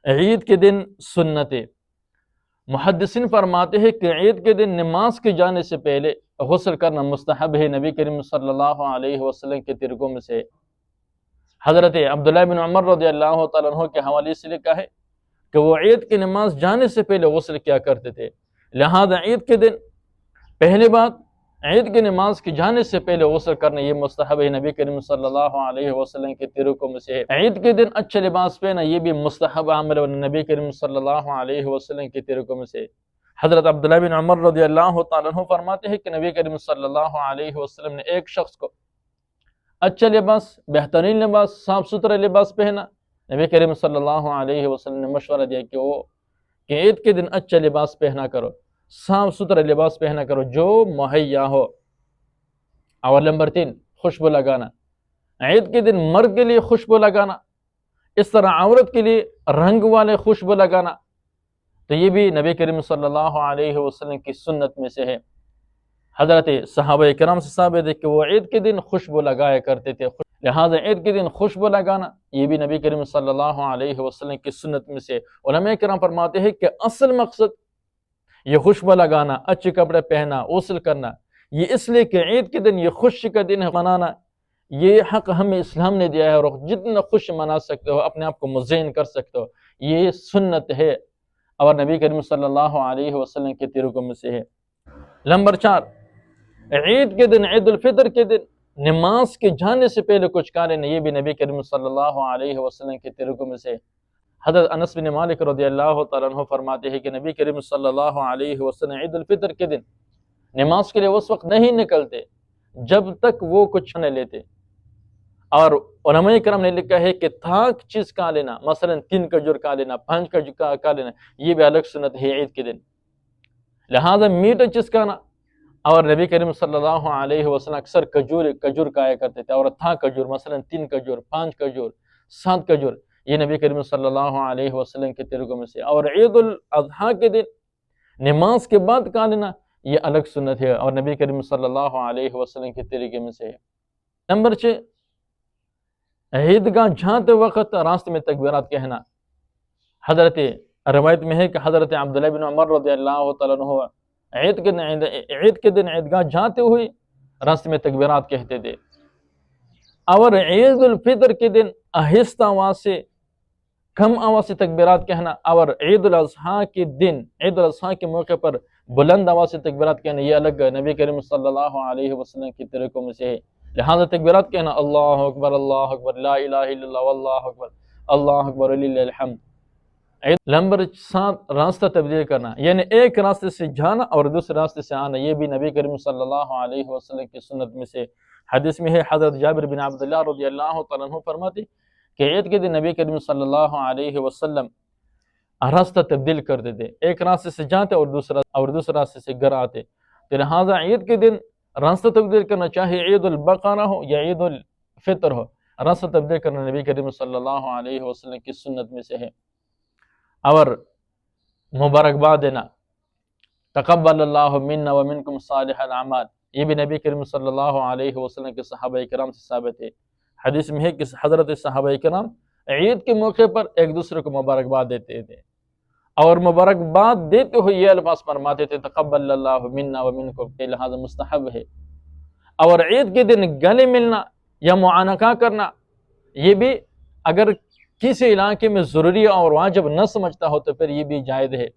عید کے دن سنتیں۔ محدثین فرماتے ہیں کہ عید کے دن نماز کے جانے سے پہلے غسل کرنا مستحب ہے۔ نبی کریم صلی اللہ علیہ وسلم کے طریقوں میں سے حضرت عبداللہ بن عمر رضی اللہ تعالیٰ عنہ کے حوالے سے لکھا ہے کہ وہ عید کی نماز جانے سے پہلے غسل کیا کرتے تھے، لہذا عید کے دن پہلی بات عید کی نماز کی جانے سے پہلے غسل کرنا یہ مستحب ہے، نبی کریم صلی اللہ علیہ وسلم کے طریقوں میں سے ہے۔ عید کے دن اچھے لباس پہنا یہ بھی مستحب عمل ہے، نبی کریم صلی اللہ علیہ وسلم کے طریقوں میں سے حضرت عبداللہ بن عمر رضی اللہ تعالیٰ عنہ فرماتے ہیں کہ نبی کریم صلی اللہ علیہ وسلم نے ایک شخص کو اچھا لباس، بہترین لباس، صاف ستھرا لباس پہنا۔ نبی کریم صلی اللہ علیہ وسلم نے مشورہ دیا کہ عید کے دن اچھا لباس پہنا کرو، صاف ستھرا لباس پہنا کرو جو مہیا ہو۔ اور نمبر 3 خوشبو لگانا، عید کے دن مرد کے لیے خوشبو لگانا، اس طرح عورت کے لیے رنگ والے خوشبو لگانا، تو یہ بھی نبی کریم صلی اللہ علیہ وسلم کی سنت میں سے ہے۔ حضرت صحابہ کرام سے ثابت ہے کہ وہ عید کے دن خوشبو لگایا کرتے تھے، لہٰذا عید کے دن خوشبو لگانا یہ بھی نبی کریم صلی اللہ علیہ وسلم کی سنت میں سے۔ علماء کرام فرماتے ہیں کہ اصل مقصد یہ خوشبو لگانا، اچھے کپڑے پہنا، غسل کرنا، یہ اس لیے کہ عید کے دن یہ خوشی کا دن ہے، منانا یہ حق ہمیں اسلام نے دیا ہے، اور جتنا خوش منا سکتے ہو، اپنے آپ کو مزین کر سکتے ہو، یہ سنت ہے اور نبی کریم صلی اللہ علیہ وسلم کے طریقوں میں سے ہے۔ نمبر 4 عید کے دن، عید الفطر کے دن نماز کے جانے سے پہلے کچھ کھا لینا یہ بھی نبی کریم صلی اللہ علیہ وسلم کے طریقوں میں سے۔ حضرت انس بن مالک رضی اللہ تعالیٰ عنہ فرماتے ہیں کہ نبی کریم صلی اللہ علیہ وسلم عید الفطر کے دن نماز کے لیے اس وقت نہیں نکلتے جب تک وہ کچھ نہ لیتے، اور علماء کرام نے لکھا ہے کہ تھاک چیز کھا لینا، مثلا 3 کھجور کھا لینا، 5 کھجور کھا لینا، یہ بھی الگ سنت ہے عید کے دن، لہذا میٹھا چیز کھانا۔ اور نبی کریم صلی اللہ علیہ وسلم اکثر کھجور کھایا کرتے تھے، اور تھا کھجور مثلا 3 کھجور، 5 کھجور، 7 کھجور، یہ نبی کریم صلی اللہ علیہ وسلم کے طریقوں میں سے۔ اور عید الاضحیٰ کے دن نماز کے بعد کھا لینا یہ الگ سنت ہے اور نبی کریم صلی اللہ علیہ وسلم کے طریقے میں سے ہے۔ نمبر 6 عیدگاہ جاتے وقت راستے میں تکبیرات کہنا۔ حضرت روایت میں ہے کہ حضرت عبداللہ بن عمر رضی اللہ تعالیٰ عنہ عید کے دن عیدگاہ جاتے ہوئے راستے میں تکبیرات کہتے تھے، اور عید الفطر کے دن آہستہ آواز سے، کم آواز سے تکبیرات کہنا، اور عید الاضحیٰ کے دن، عید الاضحیٰ کے موقع پر بلند آواز سے تکبیرات کہنا یہ الگ نبی کریم صلی اللہ علیہ وسلم کے طریقوں میں سے ہے۔ لہذا تکبیرات کہنا اللہ اکبر، اللہ اکبر، لا الہ الا اللہ، واللہ اکبر، اللہ اکبر وللہ الحمد۔ نمبر 7 راستہ تبدیل کرنا، یعنی ایک راستے سے جانا اور دوسرے راستے سے آنا، یہ بھی نبی کریم صلی اللہ علیہ وسلم کی سنت میں سے۔ حدیث میں ہے حضرت جابر بن عبداللہ رضی اللہ تعالیٰ عنہ فرماتے کہ عید کے دن نبی کریم صلی اللہ علیہ وسلم راستہ تبدیل کرتے تھے، ایک راستے سے جاتے اور دوسرے راستے سے گھر آتے، تو لہٰذا عید کے دن راستہ تبدیل کرنا، چاہے عید البقرہ ہو یا عید الفطر ہو، راستہ تبدیل کرنا نبی کریم صلی اللہ علیہ وسلم کی سنت میں سے ہے۔ اور مبارکباد دینا، تقبل اللہ منا ومنکم صالح الاعمال، یہ بھی نبی کریم صلی اللہ علیہ وسلم کے صحابہ کرام سے ثابت ہے۔ حدیث میں ہے کہ حضرت صحابہ کرام عید کے موقع پر ایک دوسرے کو مبارکباد دیتے تھے، اور مبارکباد دیتے ہوئے یہ الفاظ فرماتے تھے تقبل اللہ منا ومنکم، لہذا مستحب ہے۔ اور عید کے دن گلے ملنا یا معانقہ کرنا یہ بھی اگر کسی علاقے میں ضروری اور واجب نہ سمجھتا ہو تو پھر یہ بھی جائز ہے۔